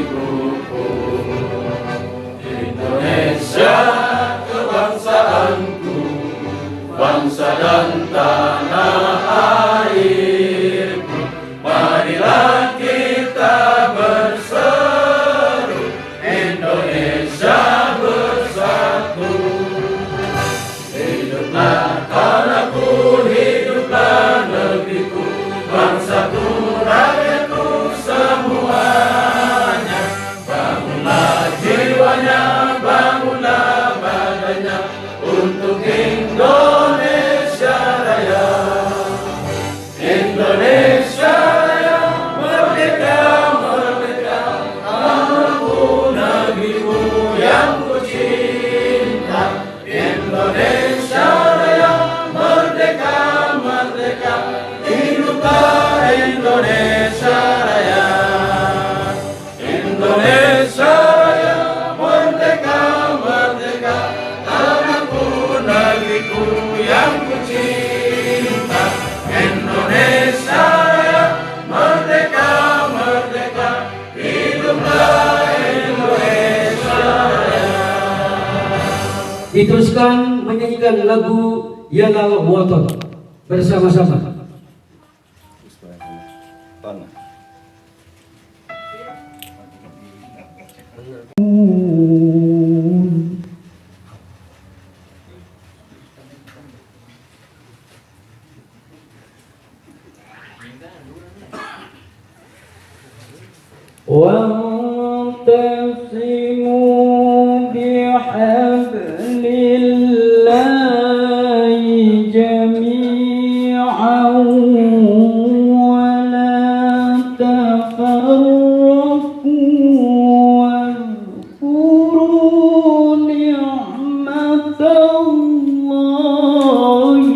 ibuku. Indonesia kebangsaanku, bangsa dan tanah airku. Marilah kita berseru, Indonesia bersatu. Hiduplah tanahku, hiduplah negeriku, bangsaku, rakyatku semuanya. Bangunlah jiwanya, bangunlah badannya untuk Indonesia Raya. Indonesia Raya, merdeka, merdeka, tanahku, negeriku yang ku cinta. Indonesia Raya, merdeka, merdeka, hiduplah Indonesia Raya. Indonesia Raya, merdeka, merdeka, tanahku, negeriku yang ku cinta. Indonesia Raya, merdeka, merdeka, hiduplah Indonesia Raya. Diteruskan menyanyikan lagu Yalal Waton bersama-sama. وَاعْتَصِمُوا بِحَبْلِ اللَّهِ جَمِيعًا وَلَا تَفَرَّقُوا وَاذْكُرُوا نِعْمَةَ اللَّهِ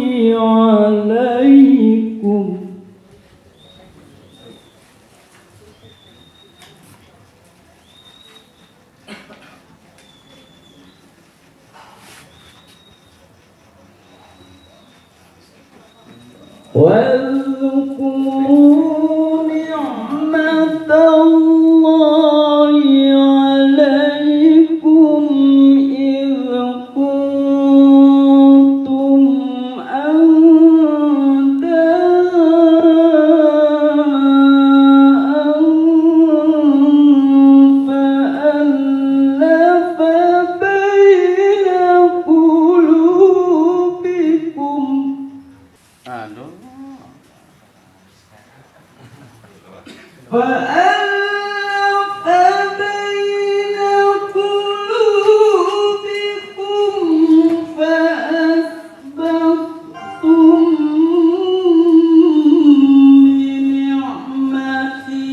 عَلَيْكُمْ واذكروا نعمة الله عليكم إذ كنتم أعداء فألف بين قلوبكم. فألف بين قلوبكم فأصبحتم بنعمته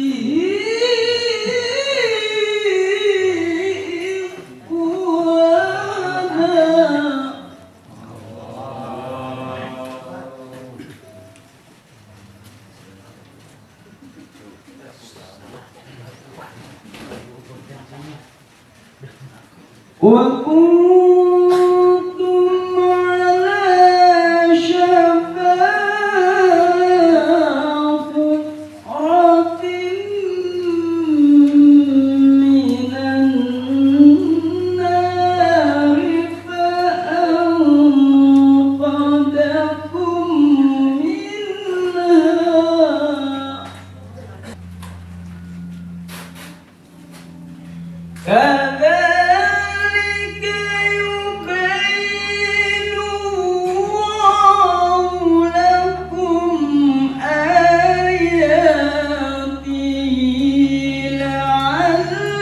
إخوانا. وكنتم على شفا حفرة من النار فأنقذكم منها. كذلك يبين الله لكم آياته لعلكم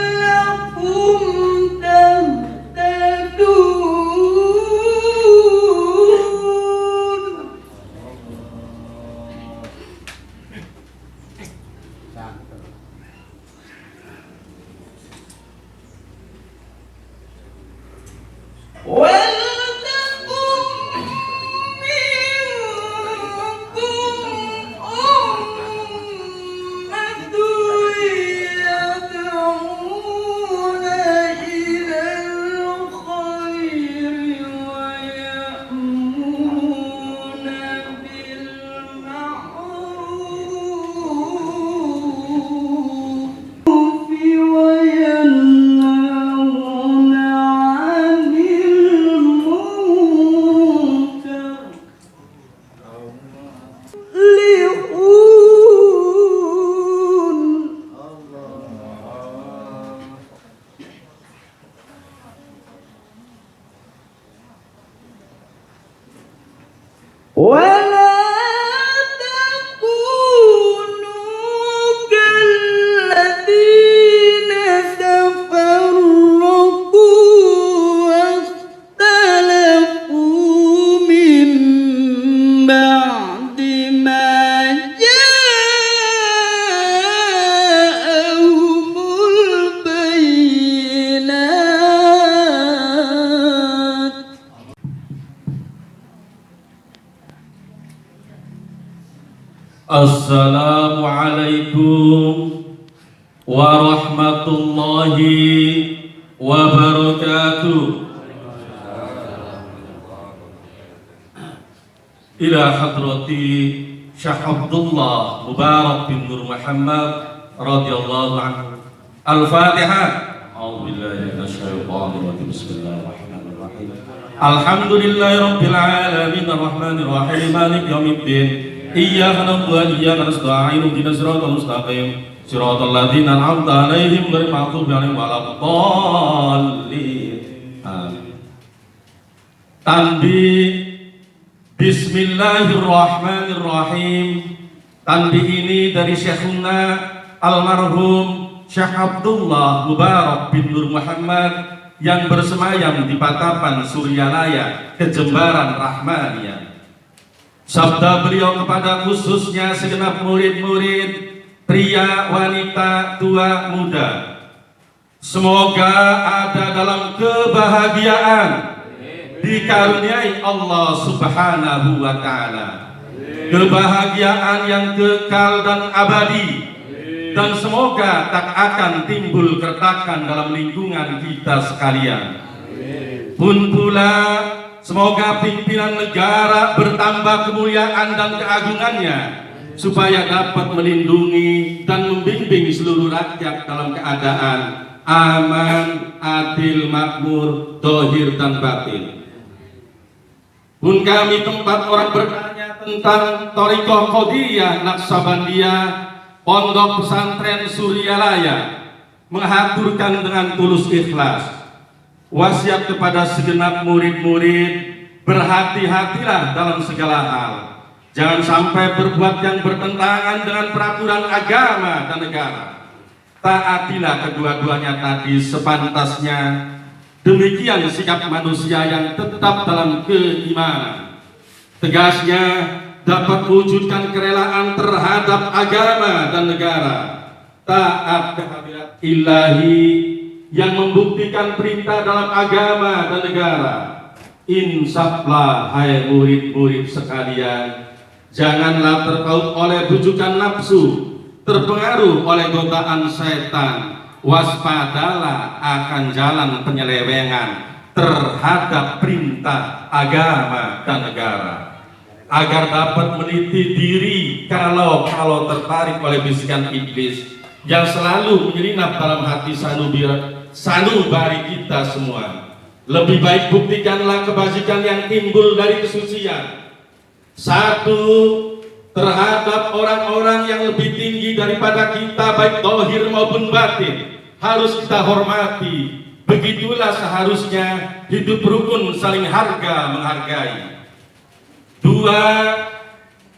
تهتدون. ويأمرون Assalamualaikum warahmatullahi wabarakatuh. Ila hadrati Syekh Abdullah Mubarak bin Nur Muhammad radhiyallahu anhu. Al-Fatihah. A'udzubillahi minasyaitonir rajim. Bismillahirrahmanirrahim. Alhamdulillahirabbil alamin arrahmanir rahim maliki yaumiddin. Iyyaka na'budu wa iyyaka nasta'in ihdinas siratal mustaqim siratal ladzina an'amta 'alaihim ghairil maghdubi 'alaihim waladdallin. Amin. Tanbih. Bismillahirrahmanirrahim. Tanbih ini dari Syekhuna almarhum Syekh Abdullah Mubarak bin Nur Muhammad yang bersemayam di Patapan Suryalaya, Kejembaran Rahmaniyah. Sabda beliau kepada khususnya segenap murid-murid, pria, wanita, tua, muda. Semoga ada dalam kebahagiaan, dikaruniai Allah Subhanahu wa Ta'ala, kebahagiaan yang kekal dan abadi, dan semoga tak akan timbul keretakan dalam lingkungan kita sekalian. Pun pula semoga pimpinan negara bertambah kemuliaan dan keagungannya, supaya dapat melindungi dan membimbing seluruh rakyat dalam keadaan aman, adil, makmur, zahir dan batin. Pun kami tempat orang bertanya tentang Thariqah Qadiriyah Naqsabandiyah Pondok Pesantren Suryalaya, mengaturkan dengan tulus ikhlas wasiat kepada segenap murid-murid, berhati-hatilah dalam segala hal. Jangan sampai berbuat yang bertentangan dengan peraturan agama dan negara. Taatilah kedua-duanya tadi sepantasnya. Demikian sikap manusia yang tetap dalam keimanan. Tegasnya dapat mewujudkan kerelaan terhadap agama dan negara. Taat kehadirat ilahi yang membuktikan perintah dalam agama dan negara. Insaflah hai murid-murid sekalian, janganlah terpaut oleh bujukan nafsu, terpengaruh oleh godaan setan. Waspadalah akan jalan penyelewengan terhadap perintah agama dan negara, agar dapat meniti diri kalau tertarik oleh bisikan iblis yang selalu menyelinap dalam hati sanubari kita semua. Lebih baik buktikanlah kebajikan yang timbul dari kesucian. Satu, terhadap orang-orang yang lebih tinggi daripada kita, baik zahir maupun batin, harus kita hormati. Begitulah seharusnya hidup rukun, saling harga menghargai. Dua,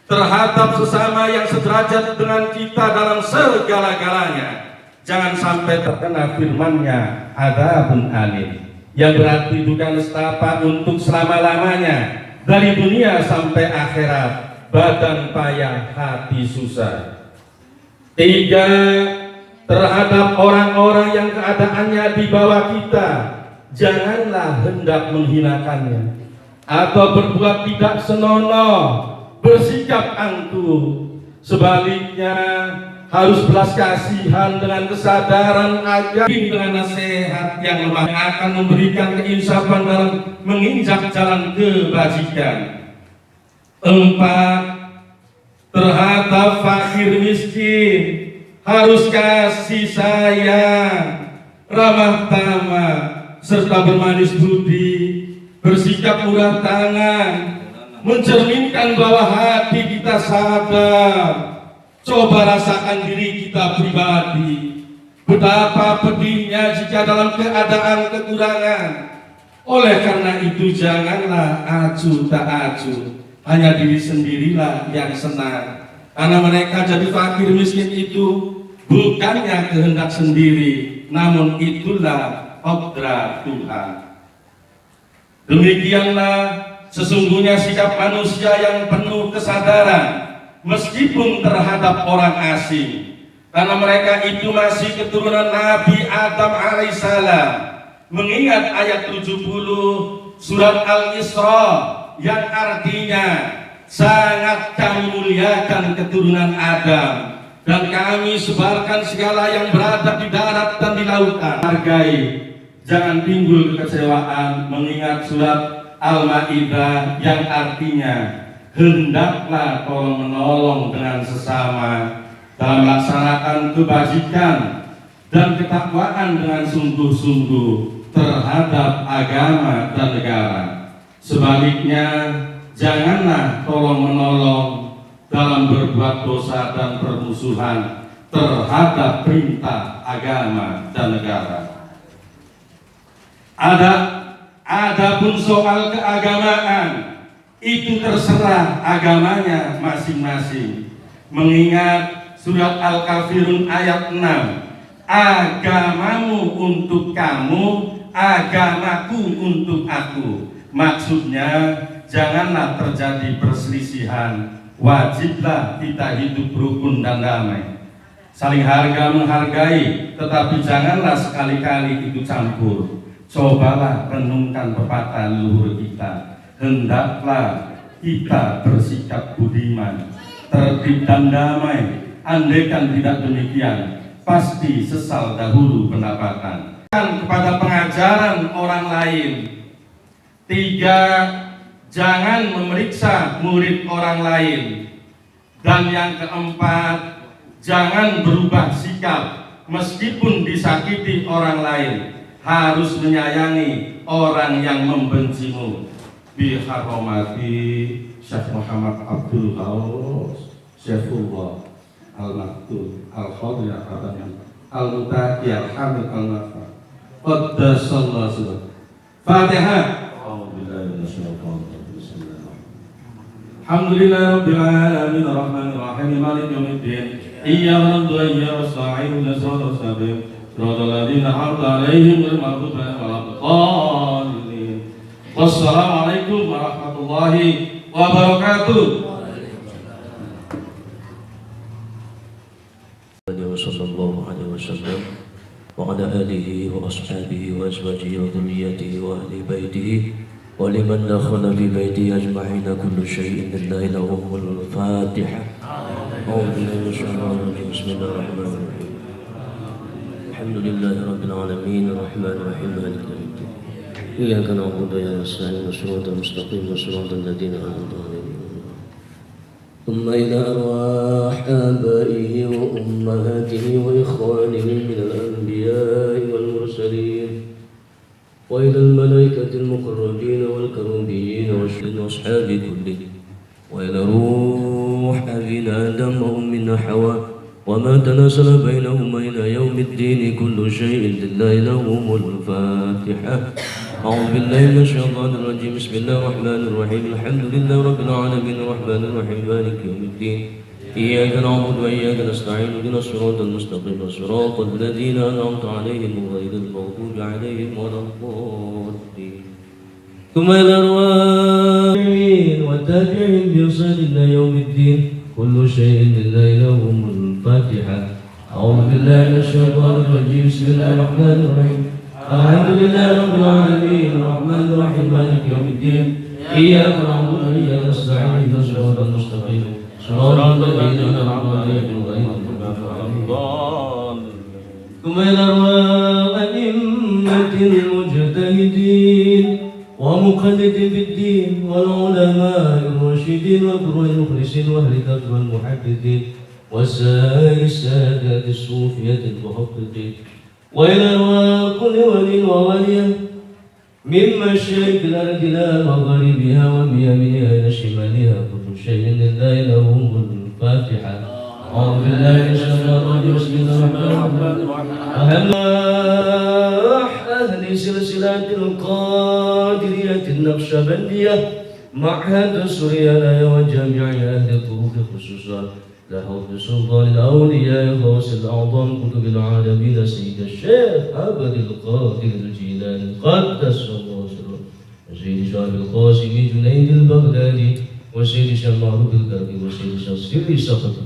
terhadap sesama yang sederajat dengan kita dalam segala-galanya, jangan sampai terkena firman-Nya adzabun alim, yang berarti bukan nestapa untuk selama-lamanya, dari dunia sampai akhirat, badan payah, hati susah. Tiga, terhadap orang-orang yang keadaannya di bawah kita, janganlah hendak menghinakannya atau berbuat tidak senonoh, bersikap angkuh. Sebaliknya harus belas kasihan dengan kesadaran agar dengan nasihat yang lemah yang akan memberikan keinsafan dalam menginjak jalan kebajikan. Empat, terhadap fakir miskin harus kasih sayang, ramah tamah, serta bermanis budi, bersikap murah tangan, mencerminkan bahwa hati kita sadar. Coba rasakan diri kita pribadi, betapa pedihnya jika dalam keadaan kekurangan. Oleh karena itu janganlah acuh tak acuh, hanya diri sendirilah yang senang. Karena mereka jadi fakir miskin itu bukannya kehendak sendiri, namun itulah qadar Tuhan. Demikianlah sesungguhnya sikap manusia yang penuh kesadaran, meskipun terhadap orang asing, karena mereka itu masih keturunan Nabi Adam alaihissalam. Mengingat ayat 70 surat Al-Isra yang artinya sangat kami muliakan keturunan Adam, dan kami sebarkan segala yang berada di darat dan di lautan. Hargai, jangan timbul kekecewaan mengingat surat Al-Maidah yang artinya hendaklah tolong menolong dengan sesama dalam melaksanakan kebajikan dan ketakwaan dengan sungguh-sungguh terhadap agama dan negara. Sebaliknya, janganlah tolong-menolong dalam berbuat dosa dan permusuhan terhadap perintah agama dan negara. Adapun soal keagamaan, itu terserah agamanya masing-masing. Mengingat surat Al-Kafirun ayat 6, agamamu untuk kamu, agamaku untuk aku. Maksudnya, janganlah terjadi perselisihan. Wajiblah kita hidup rukun dan damai, saling harga menghargai, tetapi janganlah sekali-kali ikut campur. Cobalah renungkan pepatah leluhur kita, hendaklah kita bersikap budiman, tertib dan damai. Andaikan tidak demikian, pasti sesal dahulu pendapatan. Kepada pengajaran orang lain. 3. Jangan memeriksa murid orang lain. Dan yang keempat, jangan berubah sikap meskipun disakiti orang lain. Harus menyayangi orang yang membencimu. Bihormati Syekh Muhammad Abdul Ghaus Syekhullah Al-Maktul Al-Khadir Al-Mutaqi Al-Hamid Al-Nafa Qaddasallahu subhanahu. Fatihah. Alhamdulillah Rabbil Alamin Ar-Rahmanir Rahim Maliki Yaumiddin Iyyaka na'budu wa iyyaka nasta'in Ihdinas siratal mustaqim Siratal ladzina an'amta 'alaihim ghairil maghdubi 'alaihim waladdallin. Wassalamualaikum warahmatullahi wabarakatuh. Sallallahu alaihi wasallam wa ala alihi wa ashabihi wa azwajihi wa dhurriyyatihi wa ahli baitihi ولمن دخل في بيته أجمعين كل شيء لله لهم الفاتحة. أعوذ بالله من الشيطان الرجيم. بسم الله الرحمن الرحيم. الحمد لله رب العالمين الرحمن الرحيم مالك يوم الدين إياك نعبد وإياك نستعين صراط المستقيم صراط الذين أنعمت عليهم. ثم إلى أرواح آبائه وأمهاته وإخوانه من الأنبياء والمرسلين وإلى الملائكة المقربين والكروبيين وأصحاب كلهم وإلى روح أبينا آدم وأمنا حواء وما تناسل بينهما إلى يوم الدين كل شيء لله لهم الفاتحة. أعوذ بالله من الشيطان الرجيم. بسم الله الرحمن الرحيم. الحمد لله رب العالمين الرحمن الرحيم مالك يوم الدين إياك نعبد وإياك نستعين اهدنا الصراط المستقيم صراط الذين أنعمت عليهم غير المغضوب عليهم ولا الضالين. ثم إلى الأرواح والتابعين بإحسان إلى يوم الدين كل شيء لله لهم الفاتحة. أعوذ بالله من الشيطان الرجيم. بسم الله الرحمن الرحيم. الحمد لله رب العالمين الرحمن الرحيم مالك يوم الدين إياك نعبد وإياك نستعين اهدنا الصراط المستقيم صراط الذين أنعمت عليهم غير المغضوب عليهم. ثم إلى أرواح أئمة المجتهدين ومقلدين في الدين والعلماء الراشدين والقراء المخلصين وأهل التقوى المحدثين وسائر السادات الصوفية المحققين وإلى أرواح كل ولي وولية من مشارق الأرض إلى مغاربها ومن يمينها إلى شمالها كل شيء لله لهم الفاتحة. أعوذ بالله من الشيطان الرجيم. بسم الله الرحمن الرحيم. أهل سلسلة القادرية النقشبندية معهد سوريا وجميع أهل الطرق خصوصا لحفظ سلطان الأولياء غوث الأعظم قطب العالمين سيد الشيخ عبد القادر الجيلاني قدس الله سره وسيد شاه القاسم جنيد البغدادي وسيد شاه معروف الكربي وسيد شاه سري سقطي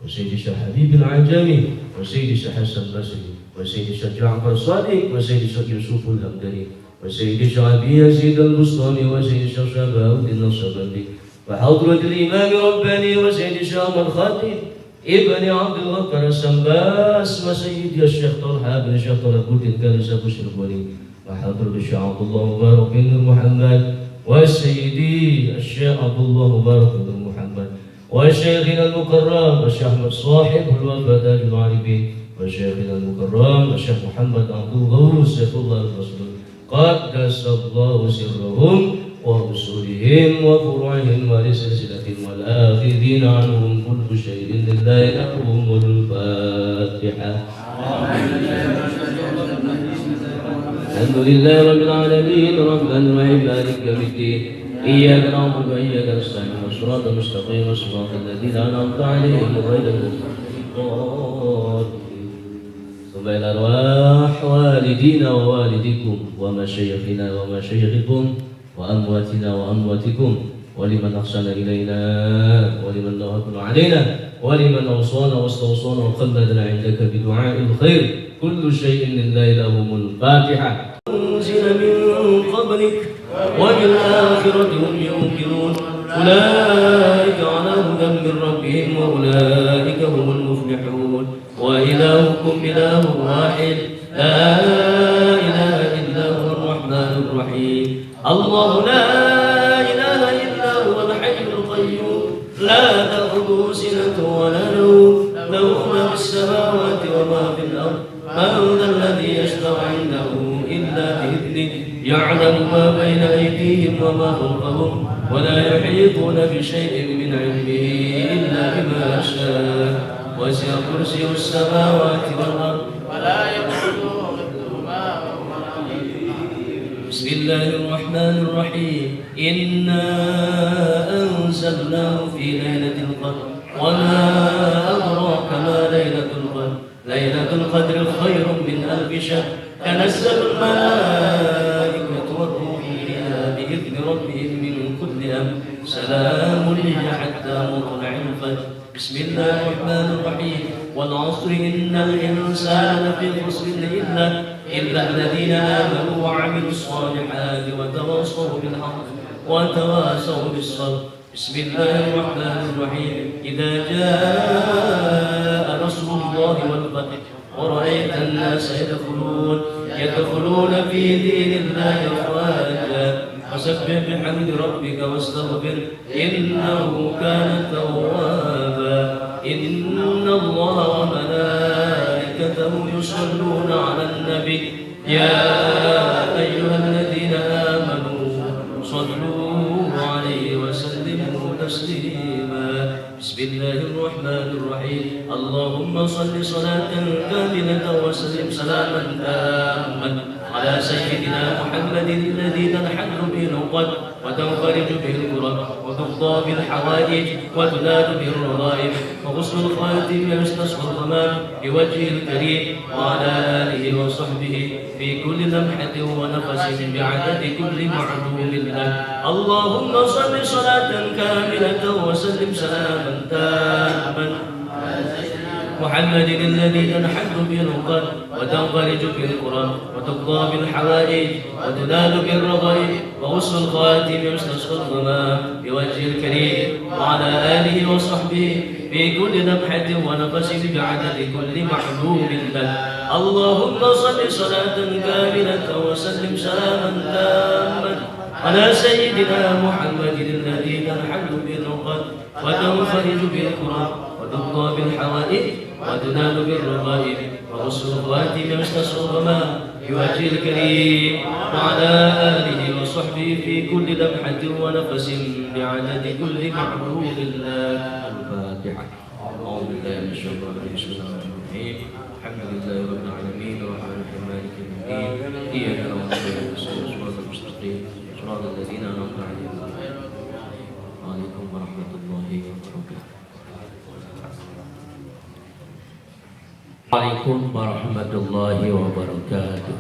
وسيد شاه حبيب العجمي وسيد شاه حسن البصري وسيد شاه جعفر الصادق وسيد شاه يوسف الهمداني وسيد شاه أبي يزيد البسطامي وسيد شاه شهاب الدين النقشبندي وحضرة الإمام رباني وسيد شام الخاتم ابن عبد الغفار السنباس وسيدي الشيخ طلحة بن الشيخ طلحة الكالس أبو الشربوني وحضرة الشيخ عبد الله مبارك بن محمد وسيدي الشيخ عبد الله مبارك بن محمد وشيخنا المكرم الشيخ أحمد صاحب الوفاة تاج العارفين وشيخنا المكرم الشيخ محمد عبد الغوث سيف الله الرسول قدس الله سرهم وأصولهم وفروعهم ولسلسلتهم والآخذين عنهم كل شيء لله لهم الفاتحة. الحمد لله رب العالمين الرحمن الرحيم مالك يوم الدين إياك نعبد وإياك نستعين والصراط المستقيم صراط الذين أنعمت عليهم غير المغضوب ثم إلى أرواح والدينا ووالديكم ومشايخنا ومشايخكم وأمواتنا وأمواتكم ولمن أحسن إلينا ولمن لا أكل علينا ولمن أوصانا واستوصانا وخلدنا عندك بدعاء الخير كل شيء لله لهم الفاتحة. أنزل من قبلك وبالآخرة هم يوقنون أولئك على هدى من ربهم وأولئك هم المفلحون. وإلهكم إله واحد لا إله إلا هو الرحمن الرحيم الله لا إله إلا هو الحي القيوم لا تأخذه سنة ولا نوم له ما في السماوات وما في الأرض من ذا الذي يشفع عنده إلا بإذنه يعلم ما بين أيديهم وما خلفهم ولا يحيطون بشيء من علمه إلا بما شاء وسع كرسيه السماوات والأرض ولا يؤوده حفظهما وهو العلي العظيم. بسم الله الرحمن الرحيم إنا أنزلناه في ليلة القدر وما أدراك ما ليلة القدر ليلة القدر خير من ألف شهر تنزل الملائكة والروح فيها بإذن ربهم من كل أمر سلام هي حتى مطلع الفجر. بسم الله الرحمن الرحيم والعصر إن الإنسان لفي خسر إلا الذين آمنوا وعملوا الصالحات وتواصوا بالحق وتواصوا بالصبر. بسم الله الرحمن الرحيم إذا جاء نصر الله والفتح ورأيت الناس يدخلون في دين الله أفواجا فسبح بحمد ربك واستغفر إنه كان توابا. إن الله وملائكته يصلون على النبي يا أيها الذين آمنوا صلوا عليه وسلموا تسليما. بسم الله الرحمن الرحيم اللهم صل صلاة كاملة وسلم سلاما تاما على سيدنا محمد الذي تنحل به العقد وتنفرج به الكرب وتقضى بالحوائج وتنال به الرغائب وغسل الخاتم ويستسقى الغمام بوجهه الكريم وعلى آله وصحبه في كل لمحة ونفس بعدد كل معلوم له. اللهم صل صلاة كاملة وسلم سلاما تاما محمد الذي تنحل به العقد وتنفرج به الكرب وتقضى بالحوائج وتنال بالرغائب وغسل الخاتم ويستسقى الغمام بوجهه الكريم وعلى آله وصحبه في كل لمحة ونفس بعدد كل محلوم له. اللهم صل صلاة كاملة وسلم سلاما تاما على سيدنا محمد الذي تنحل به العقد وتنفرج به الكرب وتقضى بالحوائج وتنال بالرغائب وغسل الخواتم ويستسقى الغمام بوجهه الكريم وعلى آله وصحبه في كل لمحة ونفس بعدد كل محبوب الله. الفاتحة. أعوذ بالله من الشيطان الرجيم. بسم الله الرحمن الرحيم الحمد لله رب العالمين الرحمن الرحيم مالك يوم الدين إياك نعبد وإياك نستعين صراط المستقيم صراط الذين أنعمت عليهم غير المغضوب عليهم ورحمة الله وبركاته. عليكم ورحمة الله وبركاته.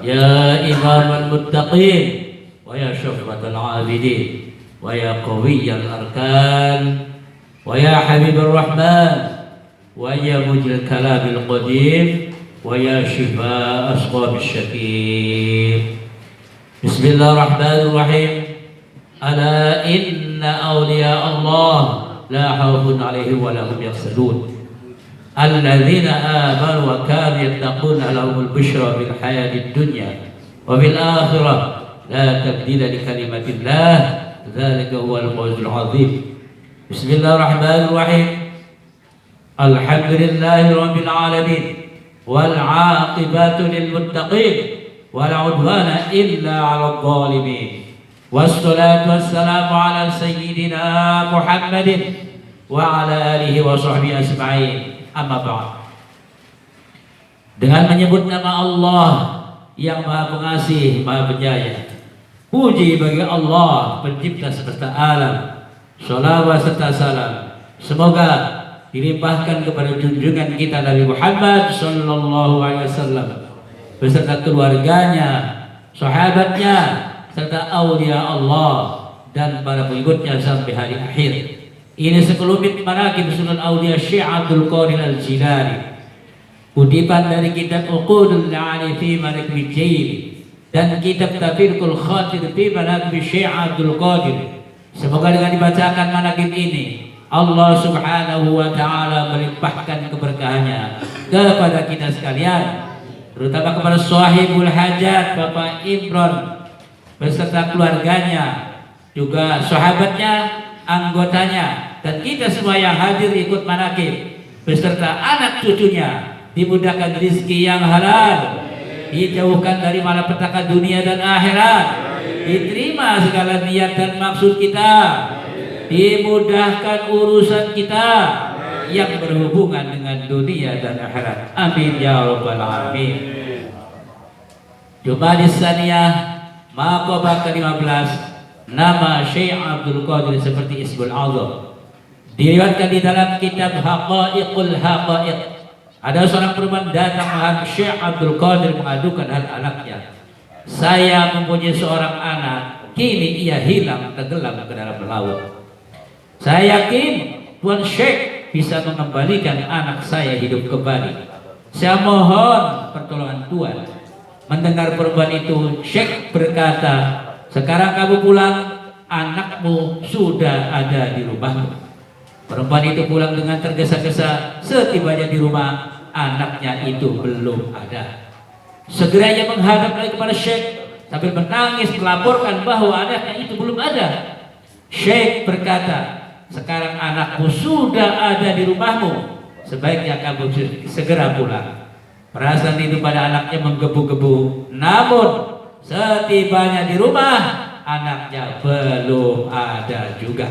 يا إمام المتقين ويا شفرة العابدين ويا قوي الأركان ويا حبيب الرحمن ويا مجري الكلام القديم ويا شفاء أسقام الشكيم. بسم الله الرحمن الرحيم ألا إن أولياء الله لا خوف عليهم ولا هم يحزنون الذين آمنوا وكانوا يتقون لهم البشرى في الحياة الدنيا وفي الآخرة لا تبديل لكلمة الله ذلك هو الفوز العظيم بسم الله الرحمن الرحيم الحمد لله رب العالمين والعاقبة للمتقين ولا عدوان إلا على الظالمين والصلاة والسلام على سيدنا محمد وعلى آله وصحبه أجمعين أما بعد. Dengan menyebut nama Allah yang Maha Pengasih, Maha Penyayang. Puji bagi Allah, pencipta semesta alam. Shalawat serta salam semoga dilimpahkan kepada junjungan kita Nabi Muhammad sallallahu alaihi wasallam beserta keluarganya, sahabatnya, serta aulia Allah dan para pengikutnya sampai hari akhir. Ini sekelumit manaqib Sunan Aulia Syekh Abdul Qadir Al-Jilani, kutipan dari kitab Uqudul La'ali fi Manaqib Jaili dan kitab Tafsirul Khatir fi Manaqib Syekh Abdul Qadir. Semoga dengan dibacakan manaqib ini Allah Subhanahu wa taala melimpahkan keberkahannya kepada kita sekalian, terutama kepada sahibul hajat Bapak Imron beserta keluarganya, juga sahabatnya, anggotanya, dan kita semua yang hadir ikut manaqib beserta anak cucunya dimudahkan rezeki yang halal, dijauhkan dari malapetaka dunia dan akhirat, diterima segala niat dan maksud kita, dimudahkan urusan kita yang berhubungan dengan dunia dan akhirat. Amin ya rabbal alamin. Jumadis Tsaniyah Maqabah ke-15, nama Syekh Abdul Qadir seperti Ismul Azam. Diriwayatkan di dalam kitab Haqaiqul Haqaiq, ada seorang perempuan datang menghadap Syekh Abdul Qadir mengadukan hal anaknya. Saya mempunyai seorang anak, kini ia hilang tenggelam ke dalam laut. Saya yakin Tuan Syekh bisa mengembalikan anak saya hidup kembali. Saya mohon pertolongan Tuan. Mendengar perempuan itu, Syekh berkata, sekarang kamu pulang, anakmu sudah ada di rumahmu. Perempuan itu pulang dengan tergesa-gesa. Setibanya di rumah, anaknya itu belum ada. Segera ia menghadap lagi kepada Syekh sambil menangis melaporkan bahwa anaknya itu belum ada. Syekh berkata, sekarang anakmu sudah ada di rumahmu, sebaiknya kamu segera pulang. Perasaan itu pada anaknya menggebu-gebu. Namun setibanya di rumah, anaknya belum ada juga.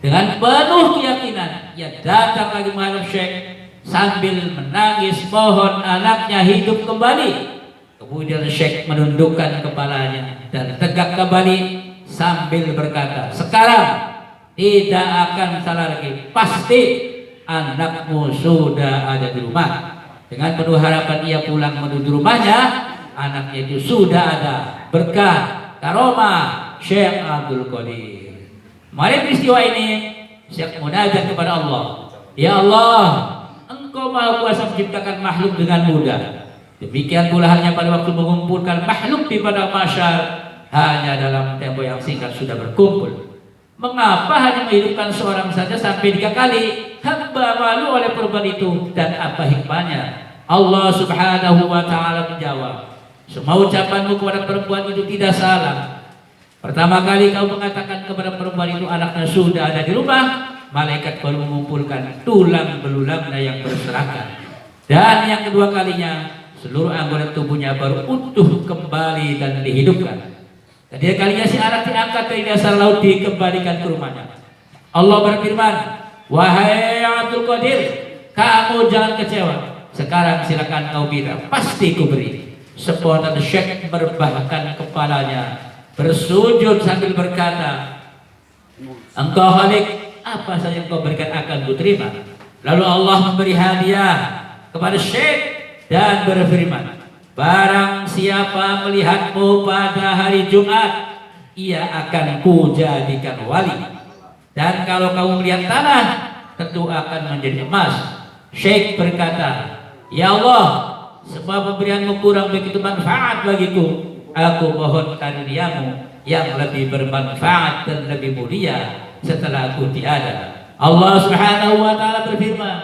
Dengan penuh keyakinan, ia datang lagi menghadap Syekh sambil menangis mohon anaknya hidup kembali. Kemudian Syekh menundukkan kepalanya dan tegak kembali sambil berkata, sekarang tidak akan salah lagi, pasti anakmu sudah ada di rumah. Dengan penuh harapan ia pulang menuju rumahnya, anaknya itu sudah ada. Berkah karomah Syekh Abdul Qadir. Mari peristiwa ini Syekh munajat kepada Allah. Ya Allah, Engkau Maha Kuasa menciptakan makhluk dengan mudah. Demikian pula halnya pada waktu mengumpulkan makhluk di padang mahsyar, hanya dalam tempo yang singkat sudah berkumpul. Mengapa hanya menghidupkan seorang saja sampai 3 kali? Hamba malu oleh perempuan itu, dan apa hikmahnya? Allah Subhanahu wa taala menjawab, semua ucapanmu kepada perempuan itu tidak salah. Pertama kali kau mengatakan kepada perempuan itu anaknya sudah ada di rumah, malaikat baru mengumpulkan tulang belulangnya yang berserakan. Dan yang kedua kalinya, seluruh anggota tubuhnya baru utuh kembali dan dihidupkan. Ketiga kalinya si anak diangkat dari dasar laut, dikembalikan ke rumahnya. Allah berfirman, wahai Abdul Qadir, kamu jangan kecewa. Sekarang silakan kau minta, pasti kuberi. Spontan Syekh merebahkan kepalanya, bersujud sambil berkata, Engkau Khalik, apa saja engkau berikan akan kuterima. Lalu Allah memberi hadiah kepada Syekh dan berfirman, barang siapa melihatmu pada hari Jumat, ia akan kujadikan wali. Dan kalau kamu melihat tanah, tentu akan menjadi emas. Syekh berkata, ya Allah, semua pemberianmu kurang begitu manfaat bagiku. Aku mohon karunia-Mu yang lebih bermanfaat dan lebih mulia setelah aku tiada. Allah Subhanahu wa taala berfirman,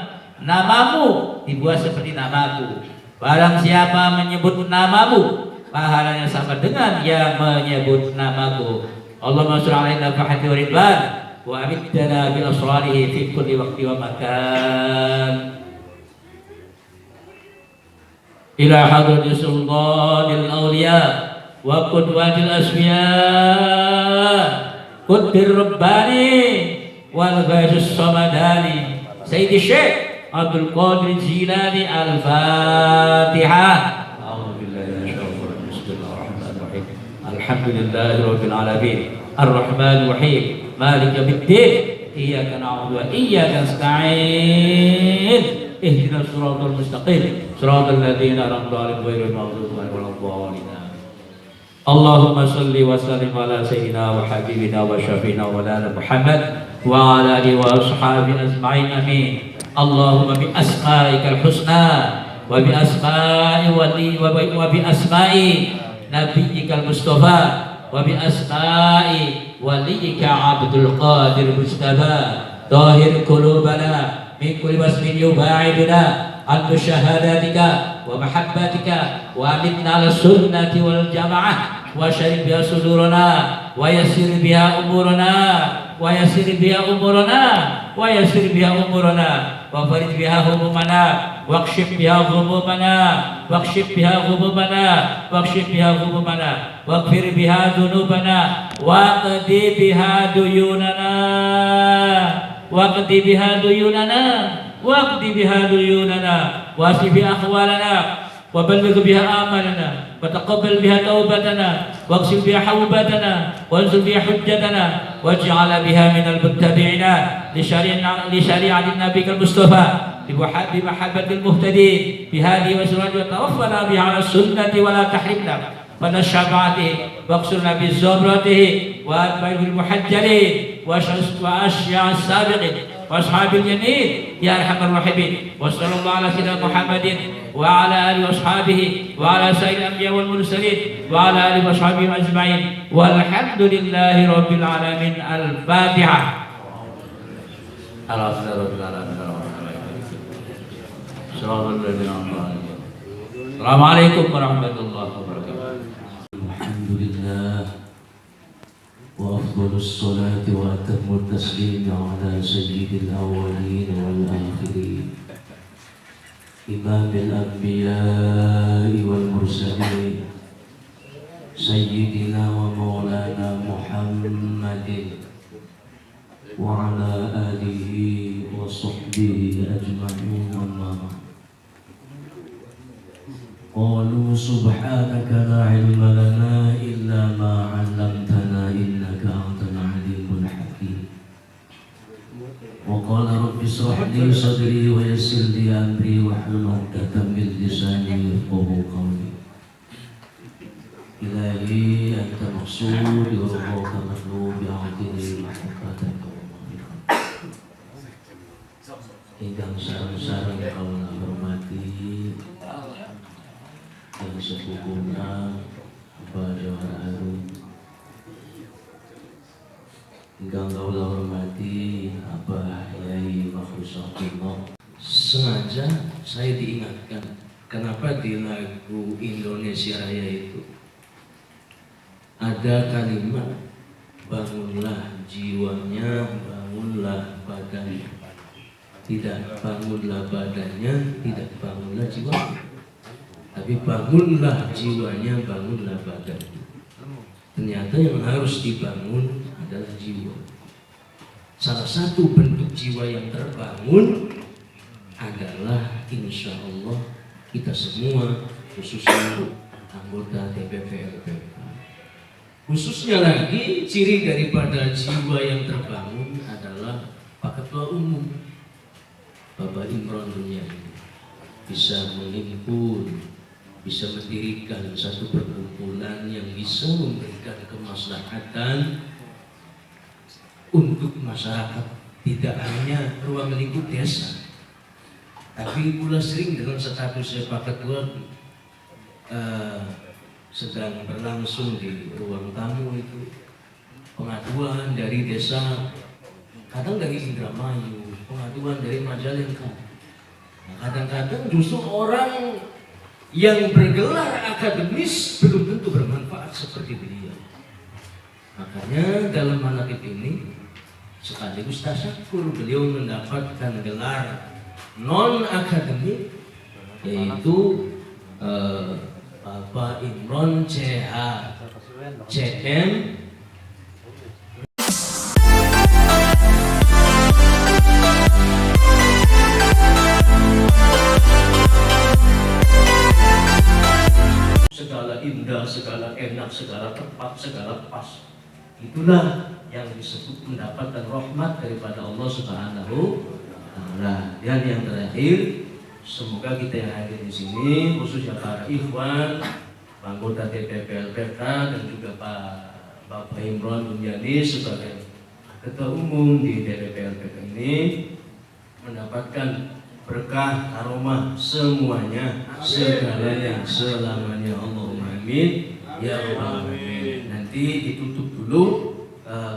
namamu dibuat seperti namaku. Barang siapa menyebut namamu, pahalanya sama dengan yang menyebut namaku. Allahumma shalli ala Muhammad wa ridwan wa amidna bi asrarihi fi kulli waqti wa makan. Ila hadratis sultanil awliya wa qudwatil asfiya quddir rabbani wal ghaisus samadani Sayyidi Syekh Abdul Qadir Jilani Al-Fatihah. Alhamdulillahi Rabbil Alamin Ar-Rahman Rahim Malik Yawmiddin Iyyaka na'budu wa iyyaka nasta'in Ihdinas siratal mustaqim siratal ladzina an'amta 'alaihim ghairil maghdubi 'alaihim waladdallin. Allahumma shalli wa sallim ala sayyidina wa habibina wa syafiina wa lana Muhammad wa ala alihi wa ashabihi ajma'in amin. Allahumma bi asma'ikal husna wa bi asma'i wali wa bi asma'i nabiyyikal mustafa wa bi asma'i waliyika Abdul Qadir Mustafa tahhir qulubana min kulli wasmin yubaiduna an syahadatika wa mahabbatika wa amitna ala sunnati wal jamaah wa syarif biha sudurana wa yassir biha umurana wa yassir biha umurana wa yassir biha umurana wa farid biha humumana waqshif biha ghumumana waqshif biha ghumumana waqshif biha ghumumana waghfir biha dhunubana waqdi biha duyunana waqdi biha duyunana waqdi biha duyunana wasif bi akhwalana wa balligh biha amalana wa taqabbal biha taubatana waqsim biha hawbatana wanzur biha hujjatana waj'al biha min al-muttabi'ina li syari'ati nabiyil mustafa بمحبة المهتدين بهذه وسنة وتوفنا بها على السنة ولا تحرمنا من شفاعته واغسلنا بزمرته وأتباعه المحجلين وأشياع السابقين وأصحاب اليمين يا أرحم الراحمين وصلى الله على سيدنا محمد وعلى آله وأصحابه وعلى سائر الأنبياء والمرسلين وعلى آله وأصحابه أجمعين والحمد لله رب العالمين. الفاتحة. Assalamualaikum warahmatullahi wabarakatuh. Alhamdulillah wa afdhalus salati wa atammut taslim ala sayyidil awwalin wal akhirin imamil anbiya'i wal mursalin sayyidina wa maulana Muhammadin wa ala alihi wa sahbihi ajma'in. Amma ba'd. Qalu subhanaka la ilma lana illa ma 'allamtana innaka antal alimul hakim. Wa qala rabbi ishrah li sadri wa yassir li amri wahlul 'uqdatam min lisani yafqahu qawli. Ilahi anta maqsudi wa rabbuka matlubi 'atini mahabbatan ingkang sareng-sareng kawula hormati yang sepuhuna Bapak Jawara Harum, ingkang kawula hormati Abah Yai Makhlusatullah. Sengaja saya diingatkan kenapa di lagu Indonesia Raya itu ada kalimat bangunlah jiwanya, bangunlah badannya. Tidak bangunlah badannya, tidak bangunlah jiwanya, tapi bangunlah jiwanya, bangunlah badannya. Ternyata yang harus dibangun adalah jiwa. Salah satu bentuk jiwa yang terbangun adalah insya Allah kita semua, khususnya anggota DPP RPK. Khususnya lagi ciri daripada jiwa yang terbangun adalah Pak Ketua Umum Bapak Imron Dunyani bisa menghimpun, bisa mendirikan satu perkumpulan yang bisa memberikan kemaslahatan untuk masyarakat, tidak hanya ruang lingkup desa, tapi pula sering dengan status Pak Ketua sedang berlangsung di ruang tamu itu pengaduan dari desa, kadang dari Indramayu, pengaduan dari Majalengka. Nah, kadang-kadang justru orang yang bergelar akademis belum tentu bermanfaat seperti beliau. Makanya dalam manaqib ini sekaligus tasyakur beliau mendapatkan gelar non akademik, yaitu Bapak Imron CH CM segala indah, segala enak, segala tepat, segala pas. Itulah yang disebut mendapatkan rahmat daripada Allah Subhanahu wa Ta'ala. Dan yang terakhir, semoga kita yang hadir di sini, khususnya para ikhwan, anggota DPP LPK dan juga Pak Bapak Imron Bunjani sebagai ketua umum di DPP LPK ini mendapatkan berkah karomah semuanya, segalanya, selamanya. Allahumma amin ya rabbal alamin. Nanti ditutup dulu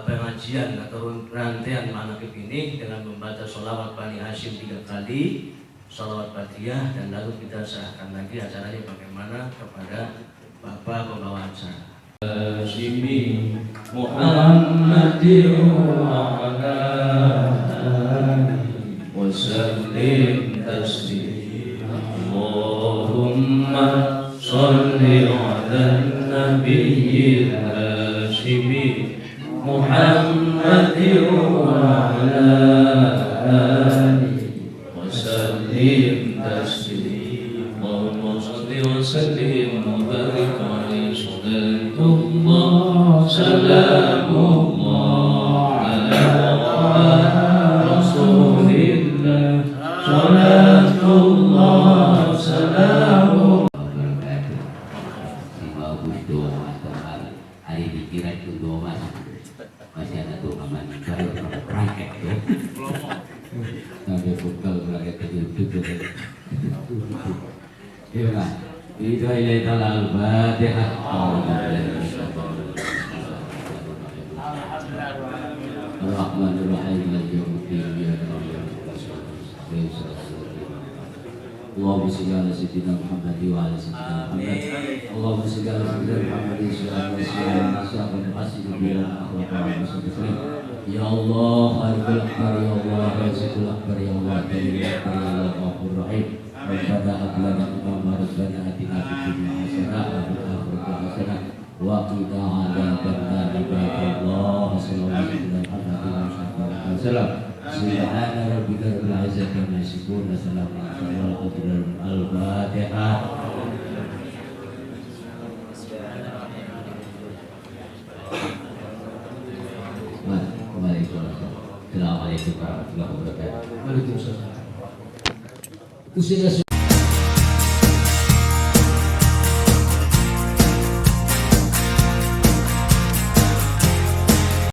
pengajian atau rangkaian manaqib ini dengan membaca sholawat Bani Hashim 3 kali, sholawat Fatihah, dan lalu kita serahkan lagi acaranya bagaimana kepada Bapak pembawa acara. Hashimi Muhammadin wa ala alihi wa sallim taslima. Allahumma sholli ala nabiyyil hashimi Muhammadin wa ala alihi wa sallim taslima. Allahumma sholli wa sallim wa barik alaihi salatullah salamullah ala rasulillah salatullah salamullah. Bagus doa kemarin hari dikira itu doa masih ada doa mandi kalau praktek tuh tapi bekal praktek itu iya itu ilai talal Fatihah. Ar-Rahmanir-Rahim maliki yaumiddin. Allahumma shalli ala sayyidina Muhammad wa ala sayyidina Muhammad. Allahumma shalli ala sayyidina Muhammad ya Allah, Khaliqul Akbar ya Allah, Razzaqul Akbar ya Allah, Karimul Akbar ya Allah, Ghafurur Rahim. Rabbana hab lana min rabbana atina fid dunya hasanah wa fil akhirati hasanah wa qina adzabannar. Allah sallallahu alaihi wa sallam. Subhana rabbika rabbil izzati amma yasifun wa salamun alal mursalin. Al-Fatihah. Assalamualaikum warahmatullahi wabarakatuh. Waalaikumsalam.